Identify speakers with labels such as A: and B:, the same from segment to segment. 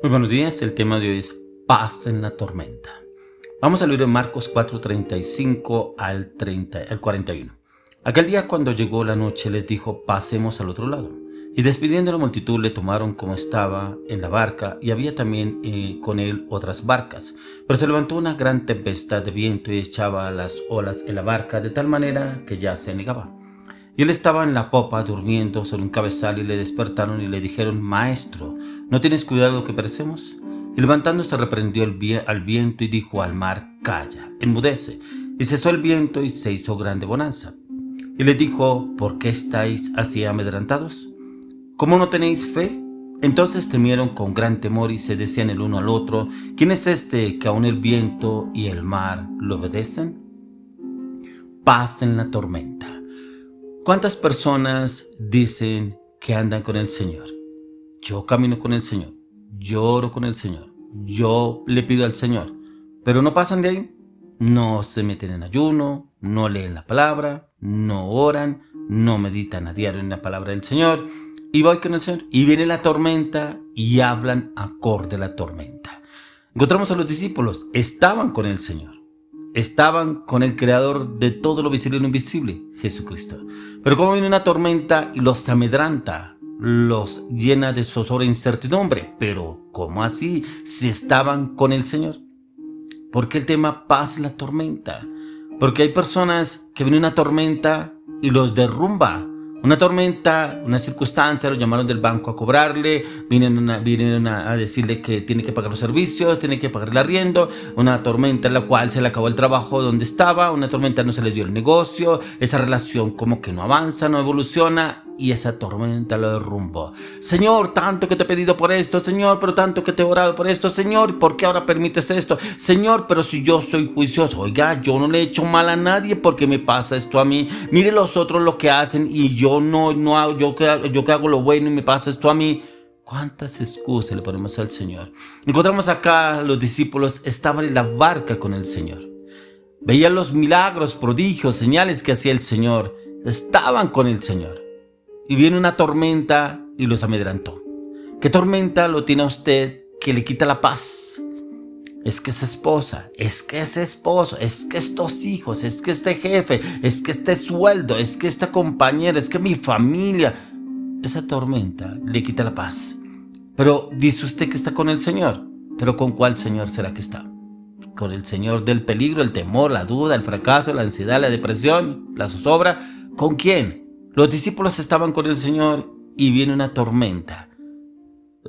A: Muy buenos días, el tema de hoy es paz en la tormenta. Vamos a leer en Marcos 4:35 al 41. Aquel día cuando llegó la noche les dijo, pasemos al otro lado. Y despidiendo a la multitud le tomaron como estaba en la barca y había también con él otras barcas. Pero se levantó una gran tempestad de viento y echaba las olas en la barca de tal manera que ya se anegaba. Y él estaba en la popa durmiendo sobre un cabezal y le despertaron y le dijeron, Maestro, ¿no tienes cuidado que perecemos? Y levantándose reprendió al viento y dijo al mar, Calla, enmudece. Y cesó el viento y se hizo grande bonanza. Y les dijo, ¿por qué estáis así amedrentados? ¿Cómo no tenéis fe? Entonces temieron con gran temor y se decían el uno al otro, ¿quién es este que aun el viento y el mar lo obedecen? Paz en la tormenta. ¿Cuántas personas dicen que andan con el Señor? Yo camino con el Señor, yo oro con el Señor, yo le pido al Señor, pero no pasan de ahí. No se meten en ayuno, no leen la palabra, no oran, no meditan a diario en la palabra del Señor. Y voy con el Señor. Y viene la tormenta y hablan acorde a la tormenta. Encontramos a los discípulos, estaban con el Señor. Estaban con el creador de todo lo visible y lo invisible, Jesucristo. Pero como viene una tormenta y los amedranta, los llena de zozobra e incertidumbre. Pero ¿cómo así si estaban con el Señor? ¿Por qué el tema paz en la tormenta? Porque hay personas que viene una tormenta y los derrumba. Una tormenta, una circunstancia, lo llamaron del banco a cobrarle, vinieron a decirle que tiene que pagar los servicios, tiene que pagar el arriendo, una tormenta en la cual se le acabó el trabajo donde estaba, una tormenta no se le dio el negocio, esa relación como que no avanza, no evoluciona y esa tormenta lo derrumbó. Señor, tanto que te he pedido por esto, Señor, pero tanto que te he orado por esto, Señor, ¿por qué ahora permites esto? Señor, pero si yo soy juicioso, oiga, yo no le he hecho mal a nadie, ¿por qué me pasa esto a mí? Mire los otros lo que hacen y yo no hago, yo que hago lo bueno y me pasa esto a mí. ¿Cuántas excusas le ponemos al Señor? Encontramos acá los discípulos estaban en la barca con el Señor. Veían los milagros, prodigios, señales que hacía el Señor. Estaban con el Señor. Y viene una tormenta y los amedrantó. ¿Qué tormenta lo tiene a usted que le quita la paz? Es que esa esposa, es que ese esposo, es que estos hijos, es que este jefe, es que este sueldo, es que esta compañera, es que mi familia. Esa tormenta le quita la paz. Pero dice usted que está con el Señor. ¿Pero con cuál Señor será que está? ¿Con el Señor del peligro, el temor, la duda, el fracaso, la ansiedad, la depresión, la zozobra? ¿Con quién? Los discípulos estaban con el Señor y viene una tormenta.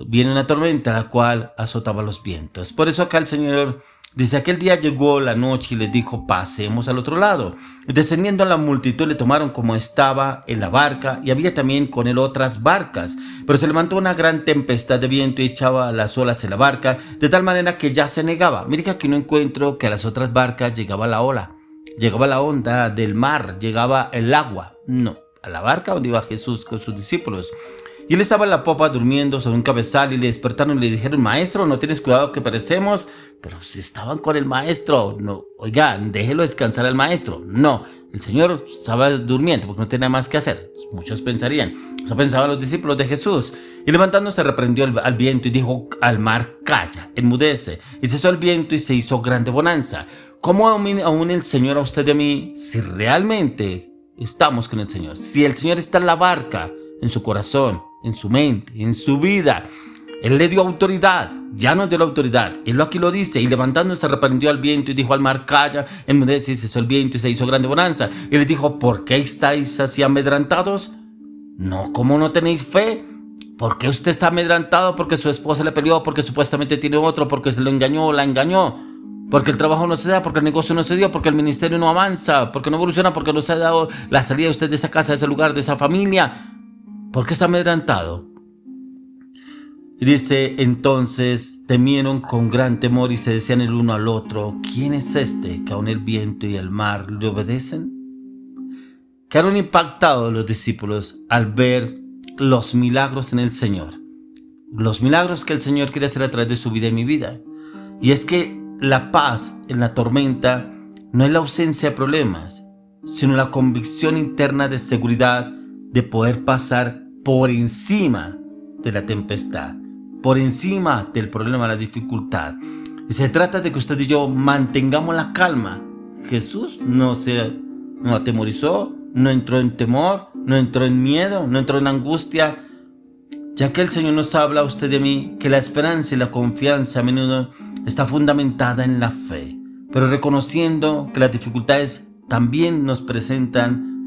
A: Viene una tormenta la cual azotaba los vientos. Por eso acá el Señor dice, aquel día llegó la noche y les dijo, pasemos al otro lado. Y descendiendo a la multitud le tomaron como estaba en la barca y había también con él otras barcas. Pero se levantó una gran tempestad de viento y echaba las olas en la barca de tal manera que ya se negaba. Mire que aquí no encuentro que a las otras barcas llegaba la ola, llegaba la onda del mar, llegaba el agua. No. A la barca donde iba Jesús con sus discípulos. Y él estaba en la popa durmiendo sobre un cabezal y le despertaron y le dijeron, Maestro, ¿no tienes cuidado que perecemos? Pero si estaban con el Maestro, no, oiga, déjelo descansar al Maestro. No, el Señor estaba durmiendo porque no tenía más que hacer. Muchos pensarían, eso pensaban los discípulos de Jesús. Y levantándose reprendió al viento y dijo al mar, Calla, enmudece. Y cesó el viento y se hizo grande bonanza. ¿Cómo aún el Señor a usted y a mí si realmente estamos con el Señor? Si el Señor está en la barca, en su corazón, en su mente, en su vida, Él le dio autoridad, ya nos dio la autoridad. Él aquí lo dice, y levantándose reprendió al viento y dijo al mar, Calla, enmudece, y cesó el viento y se hizo grande bonanza. Y le dijo, ¿por qué estáis así amedrantados? No, ¿cómo no tenéis fe? ¿Por qué usted está amedrantado? Porque su esposa le peleó, porque supuestamente tiene otro, porque se lo engañó o la engañó. Porque el trabajo no se da, porque el negocio no se dio, porque el ministerio no avanza, porque no evoluciona, porque no se ha dado la salida de usted de esa casa, de ese lugar, de esa familia. ¿Por qué está amedrentado? Y dice, entonces temieron con gran temor y se decían el uno al otro, ¿quién es este que aun el viento y el mar le obedecen? Quedaron impactados los discípulos al ver los milagros en el Señor. Los milagros que el Señor quiere hacer a través de su vida y mi vida. Y es que la paz en la tormenta no es la ausencia de problemas, sino la convicción interna de seguridad de poder pasar por encima de la tempestad, por encima del problema, la dificultad. Y se trata de que usted y yo mantengamos la calma. Jesús no atemorizó, no entró en temor, no entró en miedo, no entró en angustia, ya que el Señor nos habla a usted y a mí que la esperanza y la confianza a menudo está fundamentada en la fe, pero reconociendo que las dificultades también nos presentan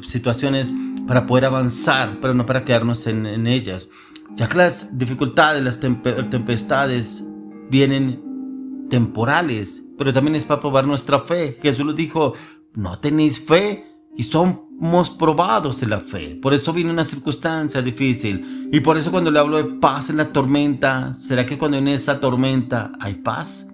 A: situaciones para poder avanzar, pero no para quedarnos en ellas, ya que las dificultades, las tempestades vienen temporales, pero también es para probar nuestra fe. Jesús lo dijo: no tenéis fe, y somos probados en la fe. Por eso viene una circunstancia difícil. Y por eso cuando le hablo de paz en la tormenta, ¿será que cuando en esa tormenta hay paz?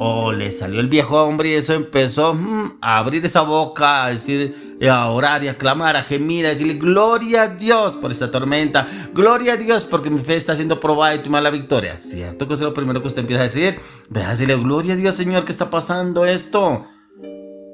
A: O le salió el viejo hombre y eso empezó a abrir esa boca, a decir, a orar y a clamar, a gemir, a decirle: gloria a Dios por esta tormenta, gloria a Dios porque mi fe está siendo probada y toma la victoria. ¿Cierto que es lo primero que usted empieza a decir? Ve a decirle: gloria a Dios, Señor, que está pasando esto.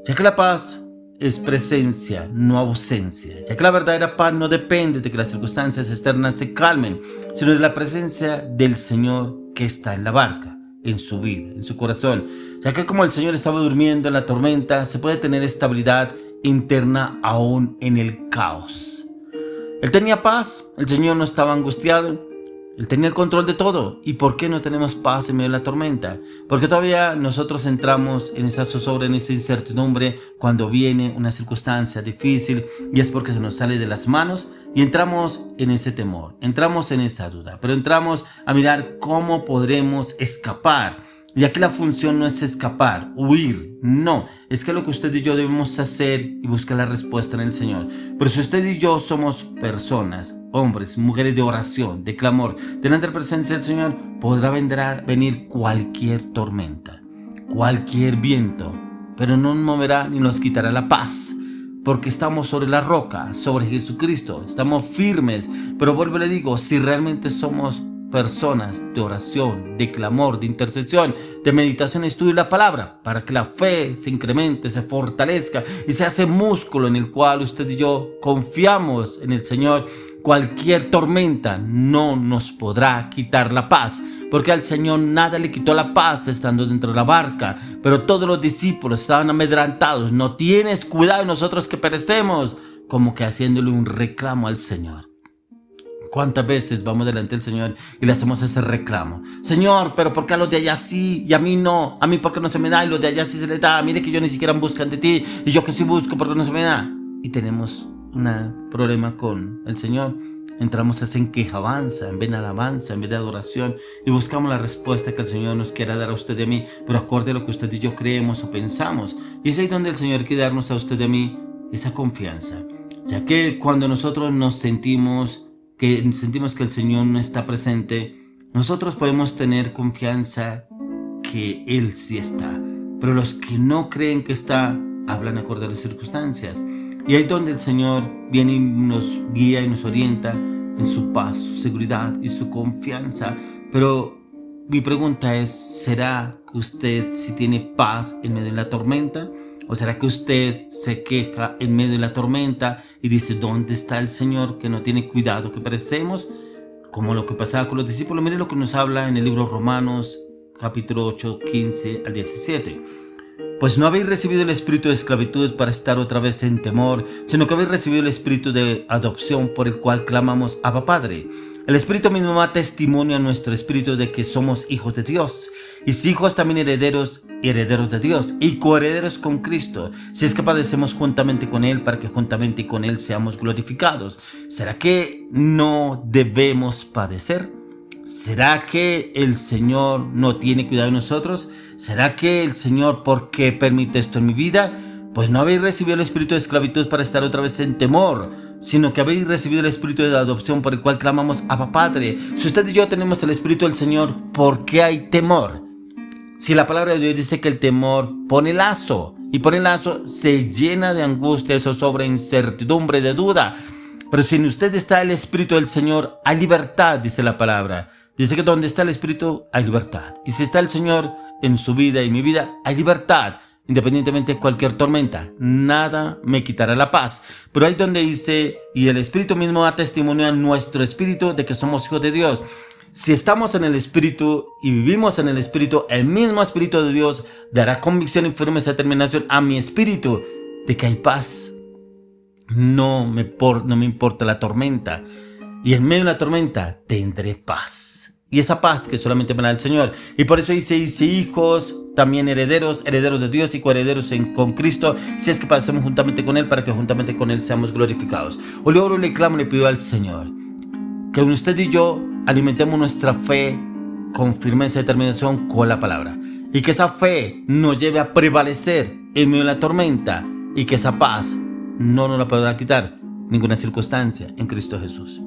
A: Ya que la paz es presencia, no ausencia, ya que la verdadera paz no depende de que las circunstancias externas se calmen, sino de la presencia del Señor que está en la barca, en su vida, en su corazón, ya que como el Señor estaba durmiendo en la tormenta, se puede tener estabilidad interna aún en el caos. Él tenía paz, el Señor no estaba angustiado, Él tenía el control de todo. ¿Y por qué no tenemos paz en medio de la tormenta? Porque todavía nosotros entramos en esa zozobra, en esa incertidumbre cuando viene una circunstancia difícil, y es porque se nos sale de las manos y entramos en ese temor, entramos en esa duda, pero entramos a mirar cómo podremos escapar. Y aquí la función no es escapar, huir, no, es que lo que usted y yo debemos hacer y buscar la respuesta en el Señor. Pero si usted y yo somos personas, hombres, mujeres de oración, de clamor, delante de la presencia del Señor, podrá venir cualquier tormenta, cualquier viento, pero no nos moverá ni nos quitará la paz, porque estamos sobre la roca, sobre Jesucristo, estamos firmes. Pero vuelvo y le digo, si realmente somos personas de oración, de clamor, de intercesión, de meditación, estudio la palabra, para que la fe se incremente, se fortalezca y se hace músculo en el cual usted y yo confiamos en el Señor, cualquier tormenta no nos podrá quitar la paz, porque al Señor nada le quitó la paz estando dentro de la barca, pero todos los discípulos estaban amedrentados. No tienes cuidado de nosotros que perecemos, como que haciéndole un reclamo al Señor. ¿Cuántas veces vamos delante del Señor y le hacemos ese reclamo? Señor, pero ¿por qué a los de allá sí y a mí no? A mí ¿por qué no se me da y los de allá sí se les da? Mire que yo ni siquiera buscan de ti y yo que sí busco, ¿por qué no se me da? Y tenemos un problema con el Señor. Entramos en quejabanza, en vez de alabanza, en vez de adoración, y buscamos la respuesta que el Señor nos quiera dar a usted y a mí, pero acorde a lo que usted y yo creemos o pensamos. Y es ahí donde el Señor quiere darnos a usted y a mí esa confianza, ya que cuando nosotros sentimos que el Señor no está presente, nosotros podemos tener confianza que Él sí está, pero los que no creen que está, hablan acorde a las circunstancias. Y ahí es donde el Señor viene y nos guía y nos orienta en su paz, su seguridad y su confianza. Pero mi pregunta es, ¿será que usted sí tiene paz en medio de la tormenta? ¿O será que usted se queja en medio de la tormenta y dice: ¿dónde está el Señor que no tiene cuidado que perecemos? Como lo que pasaba con los discípulos. Mire lo que nos habla en el libro Romanos, capítulo 8, 15 al 17. Pues no habéis recibido el espíritu de esclavitud para estar otra vez en temor, sino que habéis recibido el espíritu de adopción por el cual clamamos: Abba, Padre. El Espíritu mismo da testimonio a nuestro espíritu de que somos hijos de Dios, y si hijos también herederos, y herederos de Dios, y coherederos con Cristo, si es que padecemos juntamente con Él, para que juntamente con Él seamos glorificados. ¿Será que no debemos padecer? ¿Será que el Señor no tiene cuidado de nosotros? ¿Será que el Señor, por qué permite esto en mi vida? Pues no habéis recibido el espíritu de esclavitud para estar otra vez en temor, sino que habéis recibido el espíritu de adopción por el cual clamamos: Abba, Padre. Si usted y yo tenemos el espíritu del Señor, ¿por qué hay temor? Si la palabra de Dios dice que el temor pone lazo, y por el lazo se llena de angustia, zozobra, incertidumbre, de duda. Pero si en usted está el espíritu del Señor, hay libertad, dice la palabra. Dice que donde está el espíritu hay libertad. Y si está el Señor en su vida y mi vida, hay libertad. Independientemente de cualquier tormenta, nada me quitará la paz. Pero ahí donde dice: y el Espíritu mismo da testimonio a nuestro espíritu de que somos hijos de Dios. Si estamos en el Espíritu y vivimos en el Espíritu, el mismo Espíritu de Dios dará convicción y firme determinación a mi espíritu de que hay paz. No me importa la tormenta. Y en medio de la tormenta tendré paz. Y esa paz que solamente me da el Señor. Y por eso dice hijos, también herederos de Dios y coherederos con Cristo, si es que pasemos juntamente con Él, para que juntamente con Él seamos glorificados. Hoy le oro, le clamo, le pido al Señor que usted y yo alimentemos nuestra fe con firmeza y determinación con la palabra. Y que esa fe nos lleve a prevalecer en medio de la tormenta. Y que esa paz no nos la podrá quitar ninguna circunstancia en Cristo Jesús.